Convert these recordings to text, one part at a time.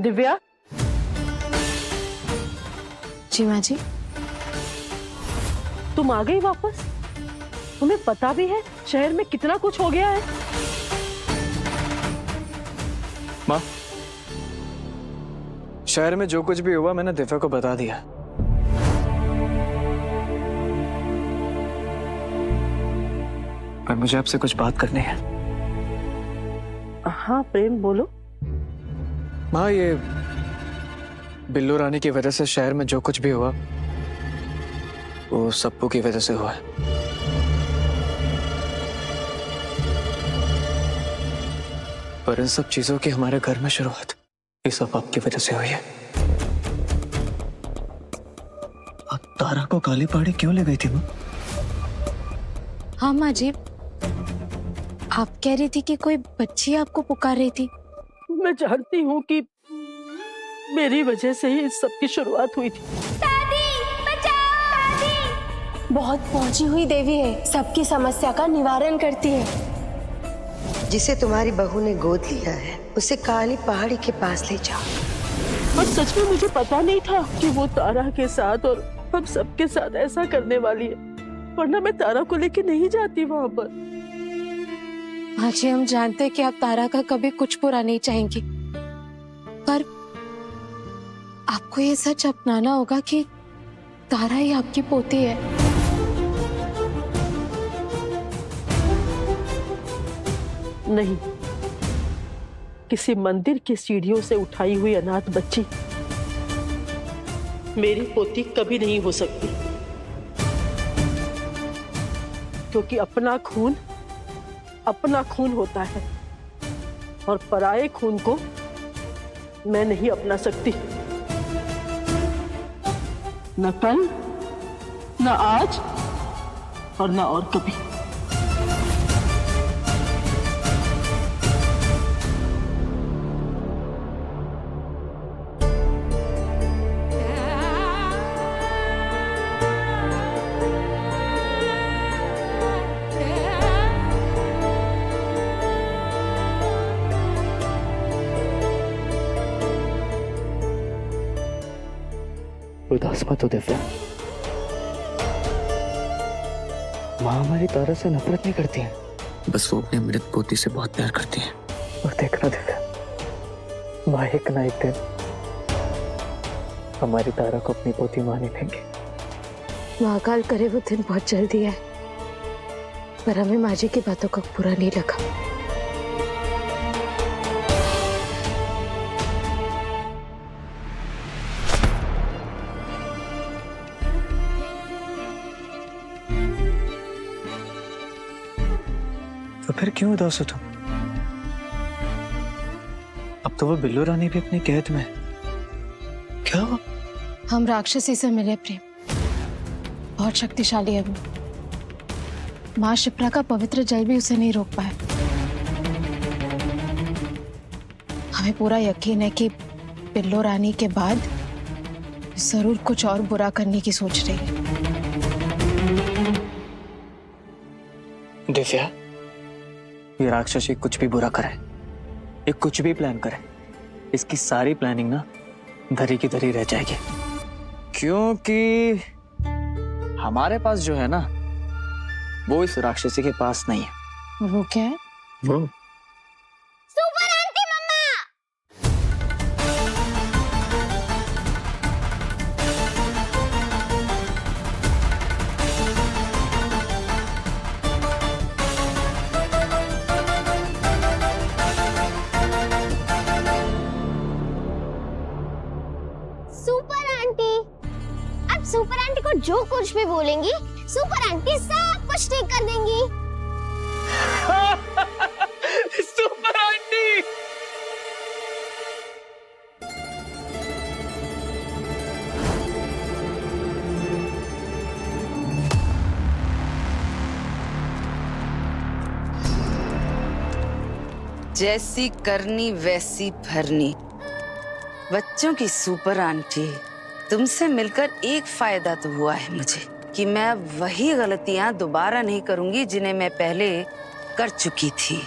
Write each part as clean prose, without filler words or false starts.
दिव्या। जी माँ जी। तुम आ गई वापस? तुम्हें पता भी है शहर में कितना कुछ हो गया है? माँ, शहर में जो कुछ भी हुआ मैंने दिव्या को बता दिया। पर मुझे आपसे कुछ बात करनी है। हाँ प्रेम, बोलो। माँ, ये बिल्लू रानी की वजह से शहर में जो कुछ भी हुआ वो सप्पू की वजह से हुआ है। पर इन सब चीजों की हमारे घर में शुरुआत ये सब आपकी वजह से हुई है। आप तारा को काली पहाड़ी क्यों ले गई थी माँ? हाँ माँ जी, आप कह रही थी कि कोई बच्ची आपको पुकार रही थी। मैं जानती हूँ कि मेरी वजह से ही इस सब की शुरुआत हुई थी। दादी, बचाओ! दादी! बहुत पहुंची हुई देवी है, सबकी समस्या का निवारण करती है। जिसे तुम्हारी बहू ने गोद लिया है उसे काली पहाड़ी के पास ले जाओ। और सच में मुझे पता नहीं था कि वो तारा के साथ और हम सबके साथ ऐसा करने वाली है, वरना मैं तारा को लेके नहीं जाती वहां पर। माँ जी, हम जानते हैं कि आप तारा का कभी कुछ बुरा नहीं चाहेंगी, पर आपको ये सच अपनाना होगा कि तारा ही आपकी पोती है। नहीं, किसी मंदिर की सीढ़ियों से उठाई हुई अनाथ बच्ची मेरी पोती कभी नहीं हो सकती, क्योंकि अपना खून होता है और पराये खून को मैं नहीं अपना सकती। न कल, न आज और न और कभी। उदास मत हो दिव्या। माँ हमारी तारा से नफरत नहीं करती है, बस वो अपनी मृत पोती से बहुत प्यार करती है। और देखना दिव्या, माँ एक ना एक दिन हमारी तारा को अपनी पोती मान ही लेंगे। महाकाल करे वो दिन बहुत जल्दी है, पर हमें माँ जी की बातों का बुरा नहीं लगा। तो फिर क्यों उदास हो तुम? अब तो वो बिल्लू रानी भी अपनी कैद में। क्या हुआ? हम राक्षसी से मिले प्रेम, बहुत शक्तिशाली है वो। माँ शिप्रा का पवित्र जल भी उसे नहीं रोक पाया। हमें पूरा यकीन है कि बिल्लू रानी के बाद जरूर कुछ और बुरा करने की सोच रही है। दिव्या, ये राक्षसी कुछ भी बुरा करे, ये कुछ भी प्लान करे, इसकी सारी प्लानिंग ना धरी की धरी रह जाएगी, क्योंकि हमारे पास जो है ना वो इस राक्षसी के पास नहीं है। वो क्या है? वो super aunty mama! Super aunty! अब सुपर आंटी को जो कुछ भी बोलेंगी, सुपर आंटी सब कुछ ठीक कर देंगी। Super aunty! जैसी करनी वैसी भरनी। बच्चों की सुपर आंटी, तुमसे मिलकर एक फायदा तो हुआ है मुझे कि मैं अब वही गलतियां दोबारा नहीं करूंगी जिन्हें मैं पहले कर चुकी थी।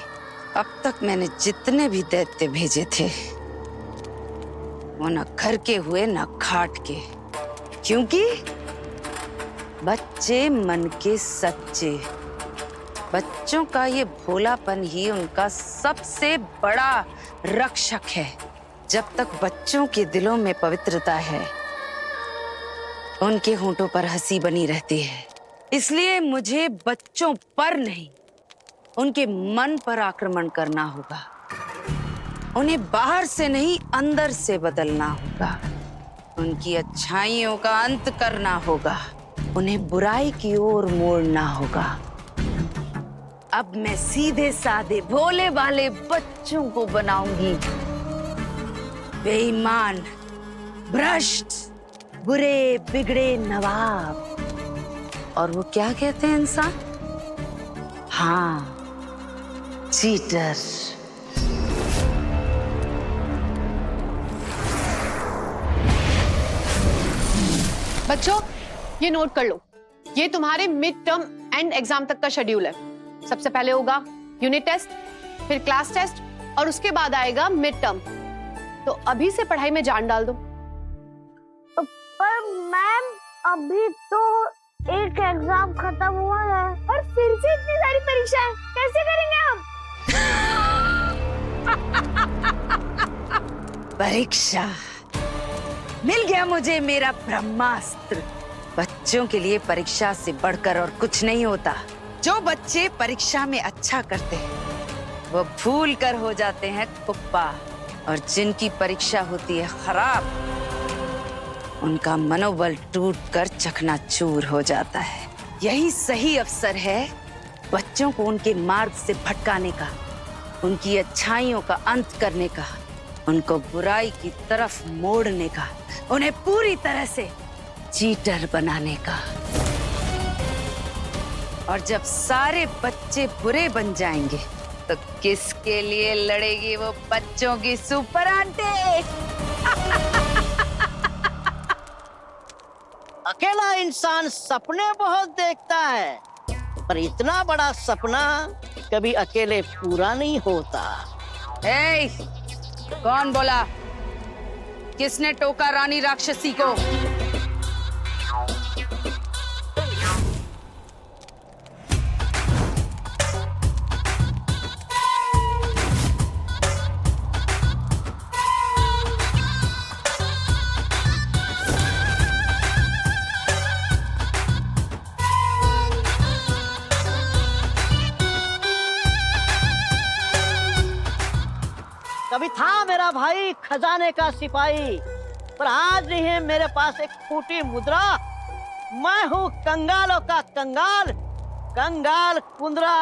अब तक मैंने जितने भी दैत्य भेजे थे वो न घर के हुए न घाट के, क्योंकि बच्चे मन के सच्चे। बच्चों का ये भोलापन ही उनका सबसे बड़ा रक्षक है। जब तक बच्चों के दिलों में पवित्रता है, उनके होंठों पर हंसी बनी रहती है। इसलिए मुझे बच्चों पर नहीं, उनके मन पर आक्रमण करना होगा। उन्हें बाहर से नहीं, अंदर से बदलना होगा। उनकी अच्छाइयों का अंत करना होगा। उन्हें बुराई की ओर मोड़ना होगा। अब मैं सीधे साधे भोले भाले बच्चों को बनाऊंगी बेईमान, भ्रष्ट, बुरे बिगड़े नवाब। और वो क्या कहते हैं इंसान? हाँ, चीटर। बच्चों, ये नोट कर लो, ये तुम्हारे मिड टर्म एंड एग्जाम तक का शेड्यूल है। सबसे पहले होगा यूनिट टेस्ट, फिर क्लास टेस्ट और उसके बाद आएगा मिड टर्म। तो अभी से पढ़ाई में जान डाल दो। पर मैम, अभी तो एक एग्जाम खत्म हुआ है और फिर से इतनी सारी परीक्षाएं कैसे करेंगे हम? परीक्षा मिल गया मुझे, मेरा ब्रह्मास्त्र। बच्चों के लिए परीक्षा से बढ़कर और कुछ नहीं होता। जो बच्चे परीक्षा में अच्छा करते हैं वो भूल कर हो जाते हैं कुप्पा, और जिनकी परीक्षा होती है खराब, उनका मनोबल टूटकर चकनाचूर हो जाता है। यही सही अवसर है बच्चों को उनके मार्ग से भटकाने का, उनकी अच्छाइयों का अंत करने का, उनको बुराई की तरफ मोड़ने का, उन्हें पूरी तरह से चीटर बनाने का। और जब सारे बच्चे बुरे बन जाएंगे तो किसके लिए लड़ेगी वो बच्चों की सुपर आंटी? अकेला इंसान सपने बहुत देखता है, पर इतना बड़ा सपना कभी अकेले पूरा नहीं होता। ए, कौन बोला? किसने टोका रानी राक्षसी को? कभी था मेरा भाई खजाने का सिपाही, पर आज नहीं है मेरे पास एक फूटी मुद्रा। मैं हूँ कंगालों का कंगाल, कंगाल कुंद्रा।